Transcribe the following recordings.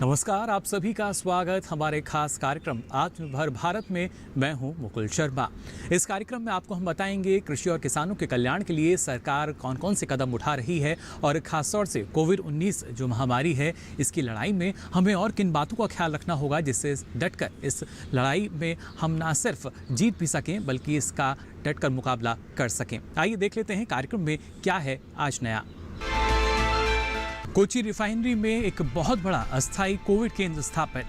नमस्कार, आप सभी का स्वागत हमारे खास कार्यक्रम आत्मनिर्भर भारत में। मैं हूं मुकुल शर्मा। इस कार्यक्रम में आपको हम बताएंगे कृषि और किसानों के कल्याण के लिए सरकार कौन कौन से कदम उठा रही है और खासतौर से कोविड-19 जो महामारी है इसकी लड़ाई में हमें और किन बातों का ख्याल रखना होगा जिससे डटकर इस लड़ाई में हम ना सिर्फ जीत भी सकें बल्कि इसका डटकर मुकाबला कर सकें। आइए देख लेते हैं कार्यक्रम में क्या है आज नया। कोची रिफाइनरी में एक बहुत बड़ा अस्थायी कोविड केंद्र स्थापित।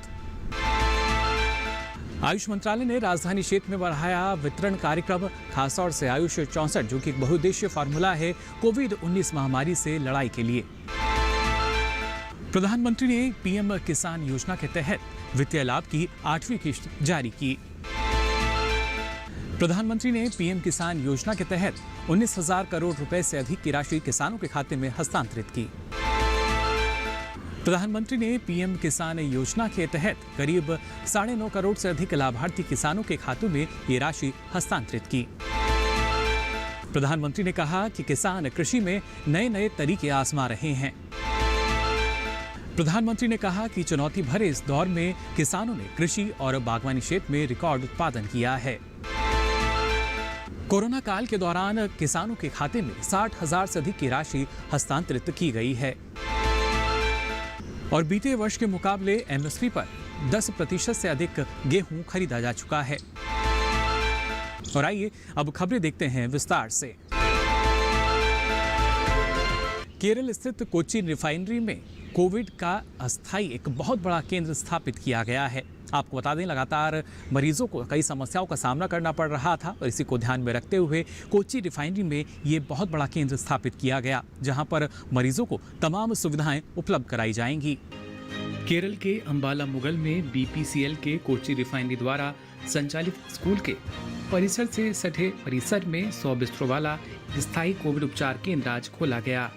आयुष मंत्रालय ने राजधानी क्षेत्र में बढ़ाया वितरण कार्यक्रम, खासतौर से आयुष 64 जो कि एक बहुउद्देशीय फार्मूला है कोविड-19 महामारी से लड़ाई के लिए। प्रधानमंत्री ने पीएम किसान योजना के तहत वित्तीय लाभ की 8वीं किश्त जारी की। प्रधानमंत्री ने पीएम किसान योजना के तहत 19,000 करोड़ रुपए से अधिक की राशि किसानों के खाते में हस्तांतरित की। प्रधानमंत्री ने पीएम किसान योजना के तहत करीब 9.5 करोड़ से अधिक लाभार्थी किसानों के खातों में ये राशि हस्तांतरित की। प्रधानमंत्री ने कहा कि किसान कृषि में नए नए तरीके आजमा रहे हैं। प्रधानमंत्री ने कहा कि चुनौती भरे इस दौर में किसानों ने कृषि और बागवानी क्षेत्र में रिकॉर्ड उत्पादन किया है। कोरोना काल के दौरान किसानों के खाते में 60,000 से अधिक की राशि हस्तांतरित की गई है और बीते वर्ष के मुकाबले एमएसपी पर 10% से अधिक गेहूं खरीदा जा चुका है। और आइए अब खबरें देखते हैं विस्तार से। केरल स्थित कोची रिफाइनरी में कोविड का अस्थायी एक बहुत बड़ा केंद्र स्थापित किया गया है। आपको बता दें, लगातार मरीजों को कई समस्याओं का सामना करना पड़ रहा था और इसी को ध्यान में रखते हुए कोची रिफाइनरी में ये बहुत बड़ा केंद्र स्थापित किया गया, जहां पर मरीजों को तमाम सुविधाएं उपलब्ध कराई जाएंगी। केरल के अंबाला मुगल में बीपीसीएल के कोची रिफाइनरी द्वारा संचालित स्कूल के परिसर से सटे परिसर में 100 बिस्तरों वाला स्थायी कोविड उपचार केंद्र आज खोला गया।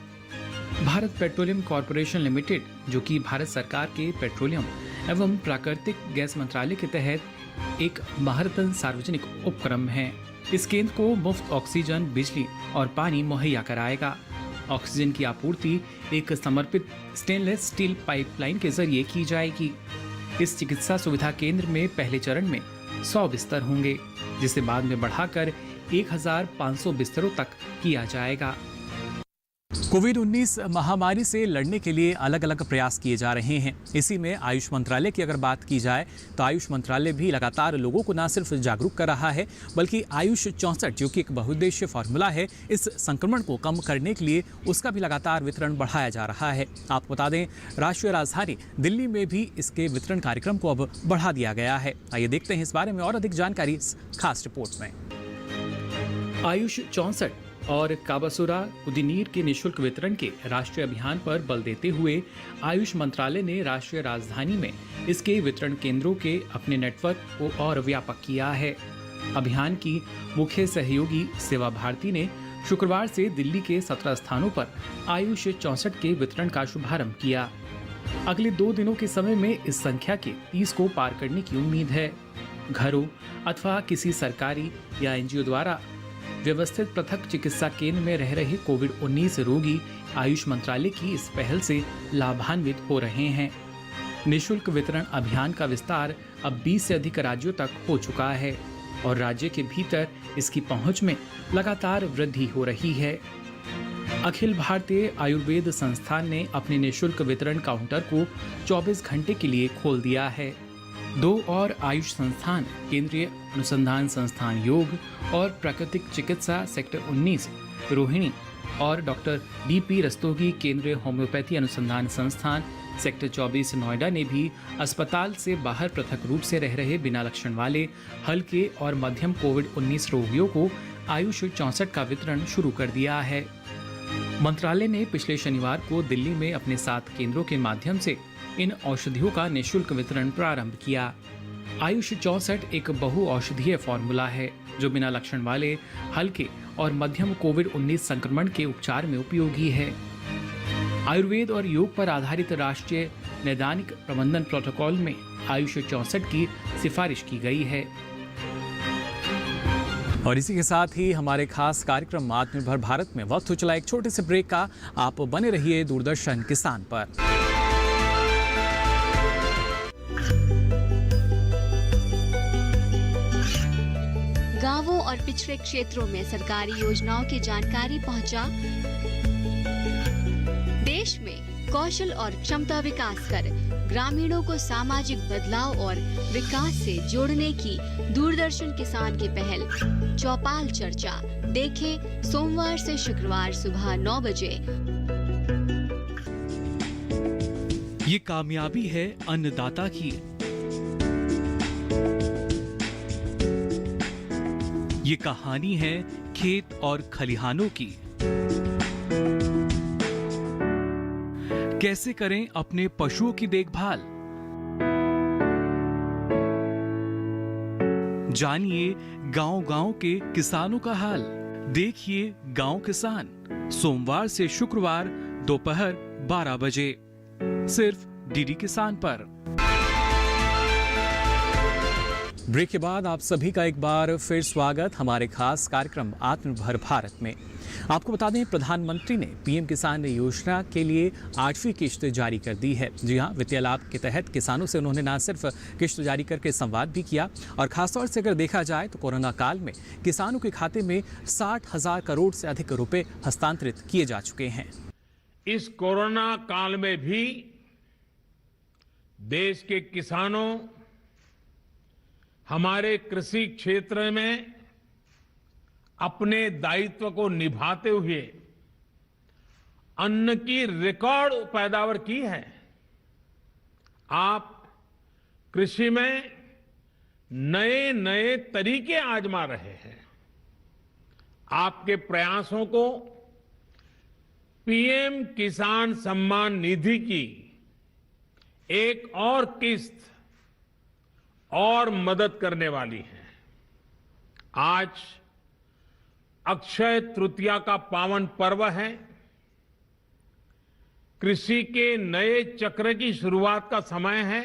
भारत पेट्रोलियम कॉरपोरेशन लिमिटेड, जो कि भारत सरकार के पेट्रोलियम एवं प्राकृतिक गैस मंत्रालय के तहत एक महत्वपूर्ण सार्वजनिक उपक्रम है, इस केंद्र को मुफ्त ऑक्सीजन, बिजली और पानी मुहैया कराएगा। ऑक्सीजन की आपूर्ति एक समर्पित स्टेनलेस स्टील पाइपलाइन के जरिए की जाएगी। इस चिकित्सा सुविधा केंद्र में पहले चरण में 100 बिस्तर होंगे, जिसे बाद में बढ़ाकर 1,500 बिस्तरों तक किया जाएगा। कोविड-19 महामारी से लड़ने के लिए अलग अलग प्रयास किए जा रहे हैं। इसी में आयुष मंत्रालय की अगर बात की जाए तो आयुष मंत्रालय भी लगातार लोगों को न सिर्फ जागरूक कर रहा है बल्कि आयुष 64 जो कि एक बहुउद्देशीय फार्मूला है, इस संक्रमण को कम करने के लिए उसका भी लगातार वितरण बढ़ाया जा रहा है। आपको बता दें, राष्ट्रीय राजधानी दिल्ली में भी इसके वितरण कार्यक्रम को अब बढ़ा दिया गया है। आइए देखते हैं इस बारे में और अधिक जानकारी इस खास रिपोर्ट में। आयुष 64 और काबासुरा कुदीनीर के निःशुल्क वितरण के राष्ट्रीय अभियान पर बल देते हुए आयुष मंत्रालय ने राष्ट्रीय राजधानी में इसके वितरण केंद्रों के अपने नेटवर्क को और व्यापक किया है। अभियान की मुख्य सहयोगी सेवा भारती ने शुक्रवार से दिल्ली के 17 स्थानों पर आयुष 64 के वितरण का शुभारंभ किया। अगले 2 दिनों के समय में इस संख्या के 30 को पार करने की उम्मीद है। घरों अथवा किसी सरकारी या एनजीओ द्वारा व्यवस्थित पृथक चिकित्सा केंद्र में रह रहे कोविड-19 रोगी आयुष मंत्रालय की इस पहल से लाभान्वित हो रहे हैं। निःशुल्क वितरण अभियान का विस्तार अब 20 से अधिक राज्यों तक हो चुका है और राज्य के भीतर इसकी पहुंच में लगातार वृद्धि हो रही है। अखिल भारतीय आयुर्वेद संस्थान ने अपने निःशुल्क वितरण काउंटर को 24 घंटे के लिए खोल दिया है। 2 और आयुष संस्थान, केंद्रीय अनुसंधान संस्थान योग और प्राकृतिक चिकित्सा सेक्टर 19 रोहिणी और डॉक्टर डीपी रस्तोगी केंद्रीय होम्योपैथी अनुसंधान संस्थान सेक्टर 24 नोएडा ने भी अस्पताल से बाहर पृथक रूप से रह रहे बिना लक्षण वाले हल्के और मध्यम कोविड-19 रोगियों को आयुष 64 का वितरण शुरू कर दिया है। मंत्रालय ने पिछले शनिवार को दिल्ली में अपने 7 केंद्रों के माध्यम से इन औषधियों का निःशुल्क वितरण प्रारंभ किया। आयुष 64 एक बहु औषधीय फॉर्मूला है जो बिना लक्षण वाले हल्के और मध्यम कोविड-19 संक्रमण के उपचार में उपयोगी है। आयुर्वेद और योग पर आधारित राष्ट्रीय नैदानिक प्रबंधन प्रोटोकॉल में आयुष 64 की सिफारिश की गई है। और इसी के साथ ही हमारे खास कार्यक्रम आत्मनिर्भर भारत में वक्त हो चला एक छोटे से ब्रेक का। आप बने रहिए दूरदर्शन किसान पर। गांवों और पिछड़े क्षेत्रों में सरकारी योजनाओं की जानकारी पहुंचा। देश में कौशल और क्षमता विकास कर ग्रामीणों को सामाजिक बदलाव और विकास से जोड़ने की दूरदर्शन किसान की पहल चौपाल चर्चा देखें सोमवार से शुक्रवार सुबह 9 बजे। ये कामयाबी है अन्नदाता की। ये कहानी है खेत और खलिहानों की। कैसे करें अपने पशुओं की देखभाल, जानिए गांव-गांव के किसानों का हाल। देखिए गांव किसान सोमवार से शुक्रवार दोपहर 12 बजे सिर्फ डीडी किसान पर। ब्रेक के बाद आप सभी का एक बार फिर स्वागत हमारे खास कार्यक्रम आत्मनिर्भर भारत में। आपको बता दें, प्रधानमंत्री ने पीएम किसान योजना के लिए 8वीं किश्त जारी कर दी है। जी हां, वित्तीय लाभ के तहत किसानों से उन्होंने न सिर्फ किश्त जारी करके संवाद भी किया और खासतौर से अगर देखा जाए तो कोरोना काल में किसानों के खाते में 60,000 करोड़ से अधिक रुपए हस्तांतरित किए जा चुके हैं। इस कोरोना काल में भी देश के किसानों हमारे कृषि क्षेत्र में अपने दायित्व को निभाते हुए अन्न की रिकॉर्ड पैदावार की है। आप कृषि में नए नए तरीके आजमा रहे हैं। आपके प्रयासों को पीएम किसान सम्मान निधि की एक और किस्त और मदद करने वाली है। आज अक्षय तृतीया का पावन पर्व है। कृषि के नए चक्र की शुरुआत का समय है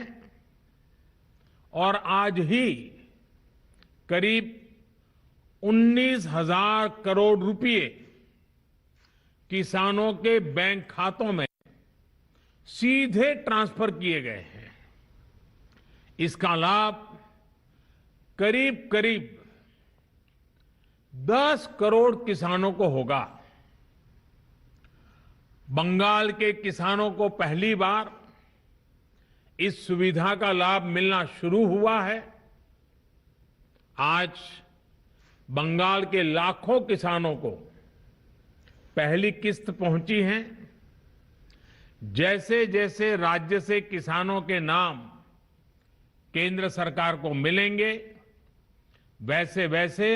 और आज ही करीब 19,000 करोड़ रुपए किसानों के बैंक खातों में सीधे ट्रांसफर किए गए हैं। इसका लाभ करीब करीब 10 करोड़ किसानों को होगा। बंगाल के किसानों को पहली बार इस सुविधा का लाभ मिलना शुरू हुआ है। आज बंगाल के लाखों किसानों को पहली किस्त पहुंची है। जैसे जैसे राज्य से किसानों के नाम केंद्र सरकार को मिलेंगे, वैसे वैसे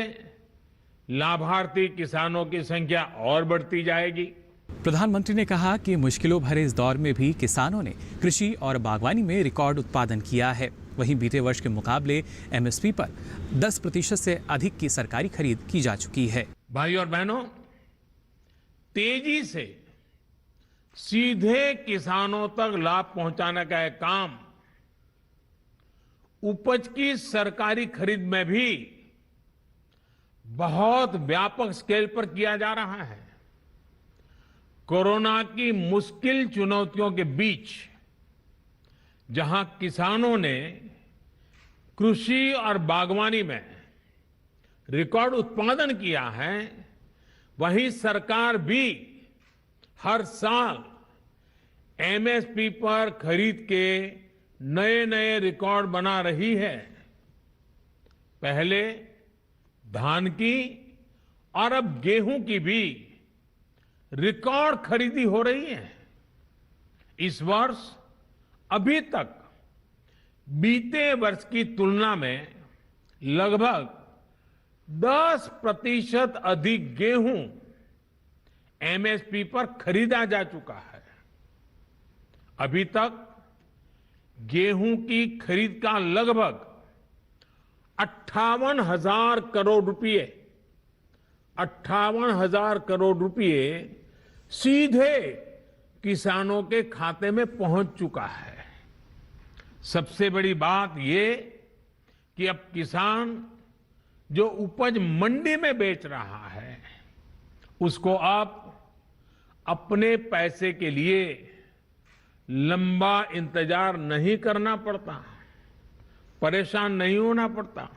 लाभार्थी किसानों की संख्या और बढ़ती जाएगी। प्रधानमंत्री ने कहा कि मुश्किलों भरे इस दौर में भी किसानों ने कृषि और बागवानी में रिकॉर्ड उत्पादन किया है। वहीं बीते वर्ष के मुकाबले एमएसपी पर 10% से अधिक की सरकारी खरीद की जा चुकी है। भाई और बहनों, तेजी से सीधे किसानों तक लाभ पहुंचाने का यह काम उपज की सरकारी खरीद में भी बहुत व्यापक स्केल पर किया जा रहा है। कोरोना की मुश्किल चुनौतियों के बीच जहां किसानों ने कृषि और बागवानी में रिकॉर्ड उत्पादन किया है, वहीं सरकार भी हर साल एमएसपी पर खरीद के नए नए रिकॉर्ड बना रही है। पहले धान की और अब गेहूं की भी रिकॉर्ड खरीदी हो रही है। इस वर्ष अभी तक बीते वर्ष की तुलना में लगभग 10% अधिक गेहूं एमएसपी पर खरीदा जा चुका है। अभी तक गेहूं की खरीद का लगभग 58,000 करोड़ रुपए 58,000 करोड़ रुपए सीधे किसानों के खाते में पहुंच चुका है। सबसे बड़ी बात ये कि अब किसान जो उपज मंडी में बेच रहा है, उसको अब अपने पैसे के लिए लंबा इंतजार नहीं करना पड़ता, परेशान नहीं होना पड़ता।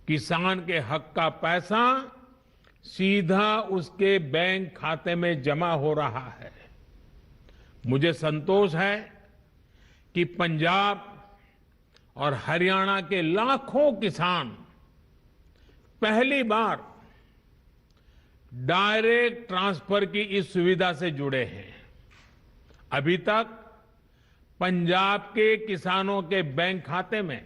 किसान के हक का पैसा सीधा उसके बैंक खाते में जमा हो रहा है। मुझे संतोष है कि पंजाब और हरियाणा के लाखों किसान पहली बार डायरेक्ट ट्रांसफर की इस सुविधा से जुड़े हैं। अभी तक पंजाब के किसानों के बैंक खाते में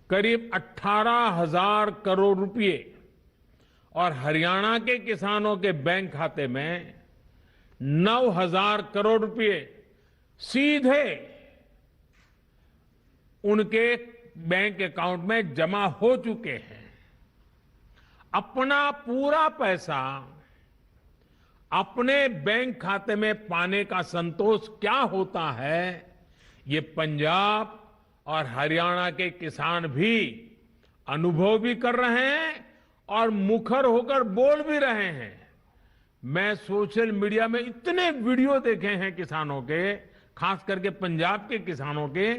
करीब 18,000 करोड़ रुपए और हरियाणा के किसानों के बैंक खाते में 9,000 करोड़ रुपए सीधे उनके बैंक अकाउंट में जमा हो चुके हैं। अपना पूरा पैसा अपने बैंक खाते में पाने का संतोष क्या होता है, ये पंजाब और हरियाणा के किसान भी अनुभव भी कर रहे हैं और मुखर होकर बोल भी रहे हैं। मैं सोशल मीडिया में इतने वीडियो देखे हैं किसानों के, खास करके पंजाब के किसानों के,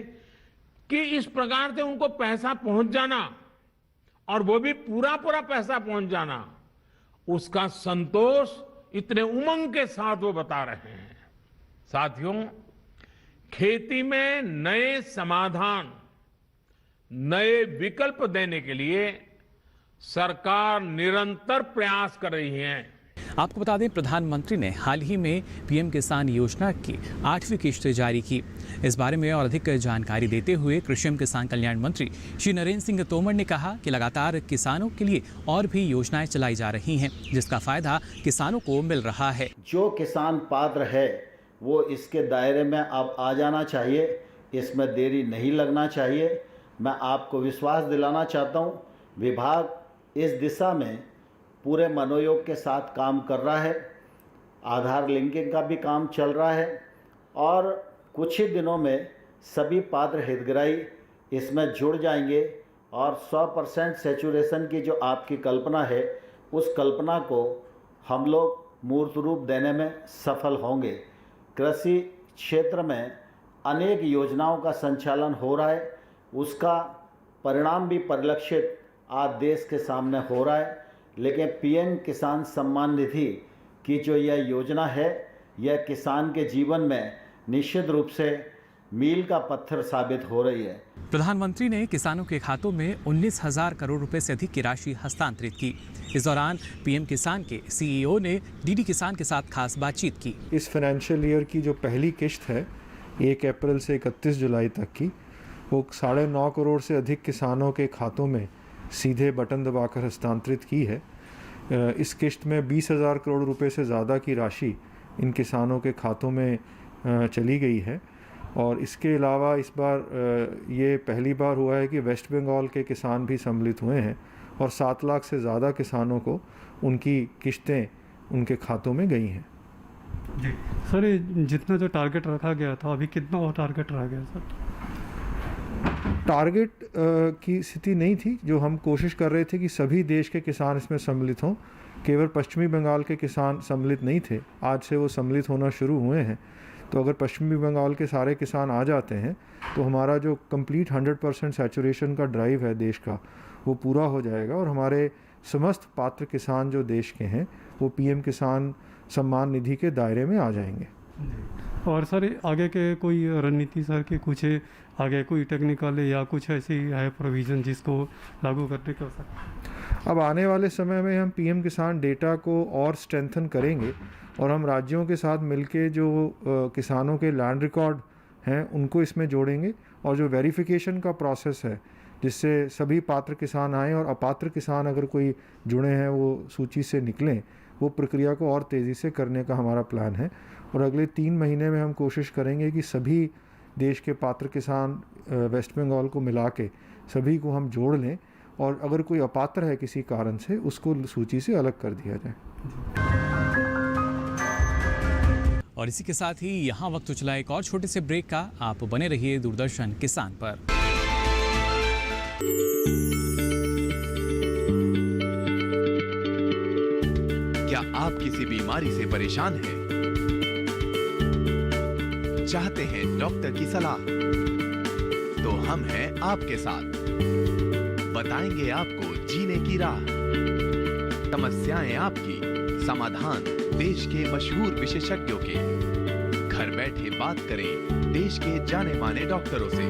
कि इस प्रकार से उनको पैसा पहुंच जाना और वो भी पूरा पूरा पैसा पहुंच जाना, उसका संतोष इतने उमंग के साथ वो बता रहे हैं। साथियों, खेती में नए समाधान, नए विकल्प देने के लिए सरकार निरंतर प्रयास कर रही है। आपको बता दें, प्रधानमंत्री ने हाल ही में पीएम किसान योजना की 8वीं किश्त जारी की। इस बारे में और अधिक जानकारी देते हुए कृषि एवं किसान कल्याण मंत्री श्री नरेंद्र सिंह तोमर ने कहा कि लगातार किसानों के लिए और भी योजनाएं चलाई जा रही हैं, जिसका फायदा किसानों को मिल रहा है। जो किसान पात्र है वो इसके दायरे में अब आ जाना चाहिए, इसमें देरी नहीं लगना चाहिए। मैं आपको विश्वास दिलाना चाहता हूँ, विभाग इस दिशा में पूरे मनोयोग के साथ काम कर रहा है। आधार लिंकिंग का भी काम चल रहा है और कुछ ही दिनों में सभी पात्र हितग्राही इसमें जुड़ जाएंगे और 100% सैचुरेशन की जो आपकी कल्पना है, उस कल्पना को हम लोग मूर्त रूप देने में सफल होंगे। कृषि क्षेत्र में अनेक योजनाओं का संचालन हो रहा है, उसका परिणाम भी परिलक्षित आज देश के सामने हो रहा है। लेकिन पीएम किसान सम्मान निधि की जो यह योजना है, यह किसान के जीवन में निश्चित रूप से मील का पत्थर साबित हो रही है। प्रधानमंत्री ने किसानों के खातों में 19,000 करोड़ रुपए से अधिक की राशि हस्तांतरित की। इस दौरान पीएम किसान के सीईओ ने डीडी किसान के साथ खास बातचीत की। इस फाइनेंशियल ईयर की जो पहली किश्त है 1 अप्रैल से 31 जुलाई तक की, वो 9.5 करोड़ से अधिक किसानों के खातों में सीधे बटन दबाकर हस्तांतरित की है। इस किश्त में 20,000 करोड़ रुपए से ज़्यादा की राशि इन किसानों के खातों में चली गई है। और इसके अलावा इस बार ये पहली बार हुआ है कि वेस्ट बंगाल के किसान भी सम्मिलित हुए हैं और 7 लाख से ज़्यादा किसानों को उनकी किश्तें उनके खातों में गई हैं। जी सर, जितना जो टारगेट रखा गया था, अभी कितना और टारगेट रह गया सर? टारगेट की स्थिति नहीं थी। जो हम कोशिश कर रहे थे कि सभी देश के किसान इसमें सम्मिलित हों। केवल पश्चिमी बंगाल के किसान सम्मिलित नहीं थे, आज से वो सम्मिलित होना शुरू हुए हैं। तो अगर पश्चिमी बंगाल के सारे किसान आ जाते हैं तो हमारा जो कंप्लीट 100% सैचुरेशन का ड्राइव है देश का, वो पूरा हो जाएगा और हमारे समस्त पात्र किसान जो देश के हैं वो पीएम किसान सम्मान निधि के दायरे में आ जाएंगे। और सर, आगे के कोई रणनीति सर की कुछ आगे कोई टेक्निकल या कुछ ऐसी है प्रोविज़न जिसको लागू करने की आवश्यकता? अब आने वाले समय में हम पीएम किसान डेटा को और स्ट्रेंथन करेंगे और हम राज्यों के साथ मिलके जो किसानों के लैंड रिकॉर्ड हैं उनको इसमें जोड़ेंगे और जो वेरिफिकेशन का प्रोसेस है जिससे सभी पात्र किसान आएँ और अपात्र किसान अगर कोई जुड़े हैं वो सूची से निकलें, वो प्रक्रिया को और तेज़ी से करने का हमारा प्लान है। और अगले 3 महीने में हम कोशिश करेंगे कि सभी देश के पात्र किसान वेस्ट बंगाल को मिला के सभी को हम जोड़ लें और अगर कोई अपात्र है किसी कारण से उसको सूची से अलग कर दिया जाए। और इसी के साथ ही यहाँ वक्त चला एक और छोटे से ब्रेक का। आप बने रहिए दूरदर्शन किसान पर। क्या आप किसी बीमारी से परेशान हैं? चाहते हैं डॉक्टर की सलाह? तो हम हैं आपके साथ। बताएंगे आपको जीने की राह। समस्याएं आपकी, समाधान देश के मशहूर विशेषज्ञों के। घर बैठे बात करें देश के जाने माने डॉक्टरों से।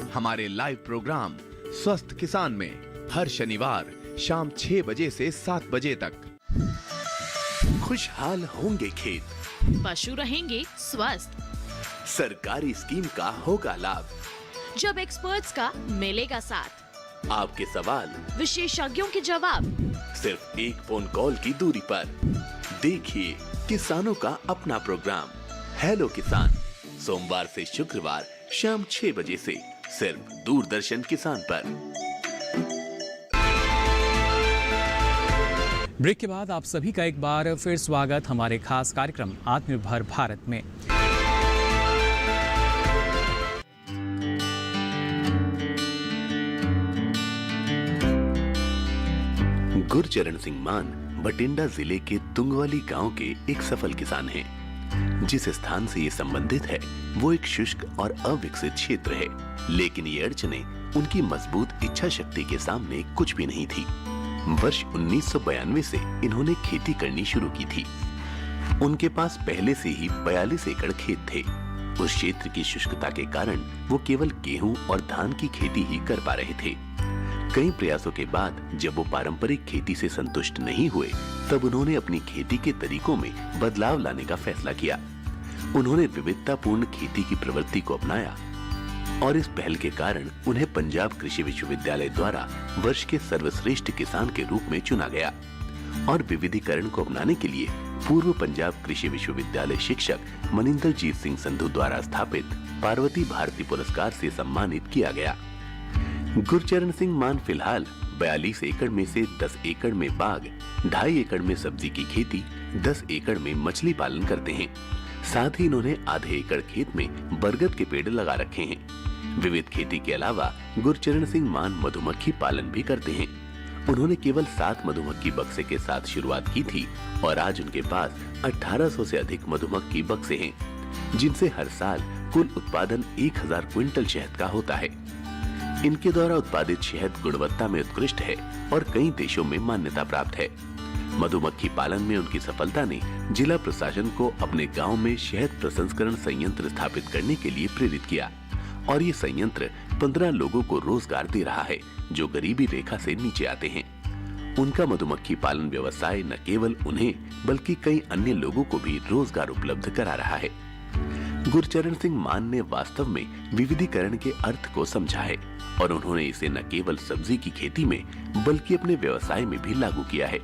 हमारे लाइव प्रोग्राम स्वस्थ किसान में हर शनिवार शाम 6 बजे से 7 बजे तक। खुशहाल होंगे खेत, पशु रहेंगे स्वस्थ, सरकारी स्कीम का होगा लाभ, जब एक्सपर्ट्स का मिलेगा साथ, आपके सवाल विशेषज्ञों के जवाब, सिर्फ एक फोन कॉल की दूरी पर। देखिए किसानों का अपना प्रोग्राम हेलो किसान, सोमवार से शुक्रवार शाम 6 बजे से सिर्फ दूरदर्शन किसान पर। ब्रेक के बाद आप सभी का एक बार फिर स्वागत हमारे खास कार्यक्रम आत्मनिर्भर भारत में। गुरचरण सिंह मान बठिंडा जिले के तुंगवाली गांव के एक सफल किसान हैं। जिस स्थान से ये संबंधित है वो एक शुष्क और अविकसित क्षेत्र है, लेकिन ये अड़चनें उनकी मजबूत इच्छा शक्ति के सामने कुछ भी नहीं थी। वर्ष 1992 से इन्होंने खेती करनी शुरू की थी। उनके पास पहले से ही 42 एकड़ खेत थे। उस क्षेत्र की शुष्कता के कारण वो केवल गेहूं और धान की खेती ही कर पा रहे थे। कई प्रयासों के बाद जब वो पारंपरिक खेती से संतुष्ट नहीं हुए, तब उन्होंने अपनी खेती के तरीकों में बदलाव लाने का फैसला किया। उन्होंने विविधतापूर्ण खेती की प्रवृत्ति को अपनाया और इस पहल के कारण उन्हें पंजाब कृषि विश्वविद्यालय द्वारा वर्ष के सर्वश्रेष्ठ किसान के रूप में चुना गया और विविधीकरण को अपनाने के लिए पूर्व पंजाब कृषि विश्वविद्यालय शिक्षक मनिंदरजीत सिंह संधू द्वारा स्थापित पार्वती भारती पुरस्कार से सम्मानित किया गया। गुरचरण सिंह मान फिलहाल 42 एकड़ में से 10 एकड़ में बाग, 2.5 एकड़ में सब्जी की खेती, 10 एकड़ में मछली पालन करते हैं। साथ ही इन्होंने आधे एकड़ खेत में बरगद के पेड़ लगा रखे हैं। विविध खेती के अलावा गुरचरण सिंह मान मधुमक्खी पालन भी करते हैं। उन्होंने केवल 7 मधुमक्खी बक्से के साथ शुरुआत की थी और आज उनके पास 1800 से अधिक मधुमक्खी बक्से हैं, जिनसे हर साल कुल उत्पादन 1000 क्विंटल शहद का होता है। इनके द्वारा उत्पादित शहद गुणवत्ता में उत्कृष्ट है और कई देशों में मान्यता प्राप्त है। मधुमक्खी पालन में उनकी सफलता ने जिला प्रशासन को अपने गांव में शहद प्रसंस्करण संयंत्र स्थापित करने के लिए प्रेरित किया और ये संयंत्र 15 लोगों को रोजगार दे रहा है, जो गरीबी रेखा से नीचे आते हैं। उनका मधुमक्खी पालन व्यवसाय न केवल उन्हें बल्कि कई अन्य लोगों को भी रोजगार उपलब्ध करा रहा है। गुरचरण सिंह मान ने वास्तव में विविधीकरण के अर्थ को समझा है और उन्होंने इसे न केवल सब्जी की खेती में बल्कि अपने व्यवसाय में भी लागू किया है।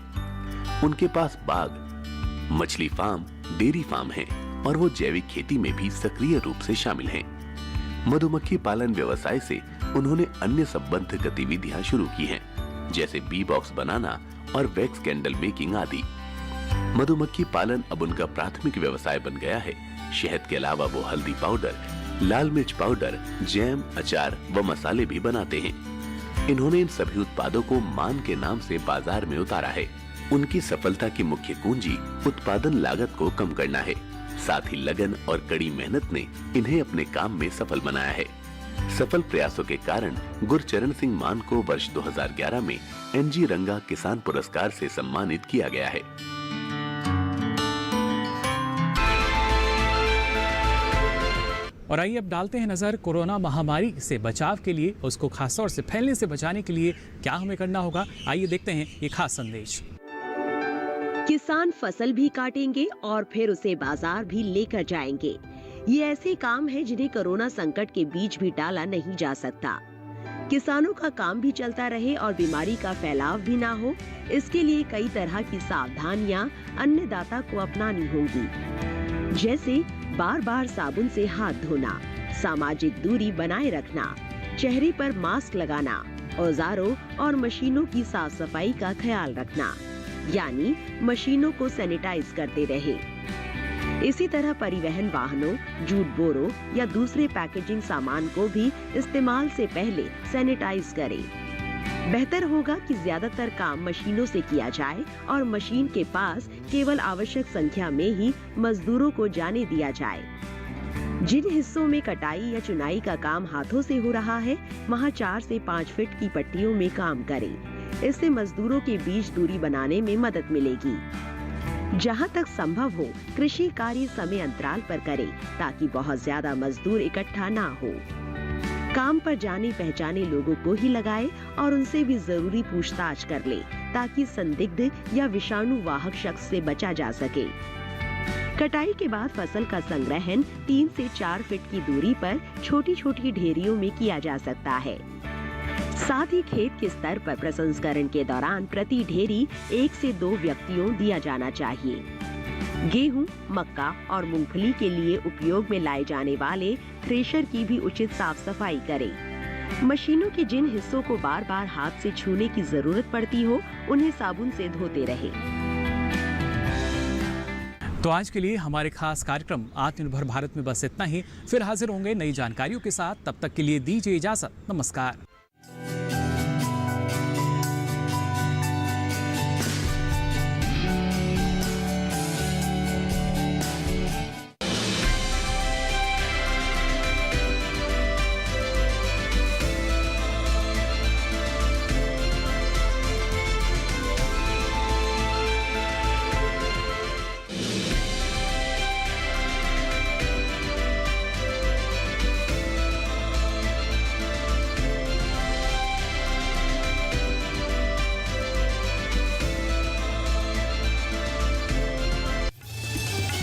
उनके पास बाग, मछली फार्म, डेयरी फार्म है और वो जैविक खेती में भी सक्रिय रूप से शामिल हैं। मधुमक्खी पालन व्यवसाय से उन्होंने अन्य संबद्ध गतिविधियां शुरू की हैं, जैसे बी बॉक्स बनाना और वैक्स कैंडल मेकिंग आदि। मधुमक्खी पालन अब उनका प्राथमिक व्यवसाय बन गया है। शहद के अलावा वो हल्दी पाउडर, लाल मिर्च पाउडर, जैम, अचार व मसाले भी बनाते हैं। इन्होंने इन सभी उत्पादों को मान के नाम से बाजार में उतारा है। उनकी सफलता की मुख्य कुंजी उत्पादन लागत को कम करना है। साथ ही लगन और कड़ी मेहनत ने इन्हें अपने काम में सफल बनाया है। सफल प्रयासों के कारण गुरचरण सिंह मान को वर्ष 2011 में NG रंगा किसान पुरस्कार से सम्मानित किया गया है। और आइए अब डालते हैं नजर कोरोना महामारी से बचाव के लिए, उसको खासतौर से फैलने से बचाने के लिए क्या हमें करना होगा। आइए देखते हैं ये खास संदेश। किसान फसल भी काटेंगे और फिर उसे बाजार भी लेकर जाएंगे। ये ऐसे काम है जिन्हें कोरोना संकट के बीच भी टाला नहीं जा सकता। किसानों का काम भी चलता रहे और बीमारी का फैलाव भी ना हो, इसके लिए कई तरह की सावधानियां अन्नदाता को अपनानी होंगी, जैसे बार बार साबुन से हाथ धोना, सामाजिक दूरी बनाए रखना, चेहरे पर मास्क लगाना, औजारों और मशीनों की साफ सफाई का ख्याल रखना, यानी मशीनों को सैनिटाइज करते रहे। इसी तरह परिवहन वाहनों, जूट बोरों या दूसरे पैकेजिंग सामान को भी इस्तेमाल से पहले सैनिटाइज करें। बेहतर होगा कि ज्यादातर काम मशीनों से किया जाए और मशीन के पास केवल आवश्यक संख्या में ही मजदूरों को जाने दिया जाए। जिन हिस्सों में कटाई या चुनाई का काम हाथों से हो रहा है, वहां 4 से 5 फीट की पट्टियों में काम करें। इससे मजदूरों के बीच दूरी बनाने में मदद मिलेगी। जहां तक संभव हो, कृषि कार्य समय अंतराल पर करें ताकि बहुत ज्यादा मजदूर इकट्ठा ना हो। काम पर जाने पहचाने लोगों को ही लगाए और उनसे भी जरूरी पूछताछ कर ले ताकि संदिग्ध या विषाणु वाहक शख्स से बचा जा सके। कटाई के बाद फसल का संग्रहण 3 से 4 फीट की दूरी पर छोटी छोटी ढेरियों में किया जा सकता है। साथ ही खेत के स्तर पर प्रसंस्करण के दौरान प्रति ढेरी 1 से 2 व्यक्तियों दिया जाना चाहिए। गेहूं, मक्का और मूंगफली के लिए उपयोग में लाए जाने वाले थ्रेशर की भी उचित साफ सफाई करें। मशीनों के जिन हिस्सों को बार बार हाथ से छूने की जरूरत पड़ती हो, उन्हें साबुन से धोते रहें। तो आज के लिए हमारे खास कार्यक्रम आत्मनिर्भर भारत में बस इतना ही। फिर हाजिर होंगे नई जानकारियों के साथ। तब तक के लिए दीजिए इजाजत। नमस्कार।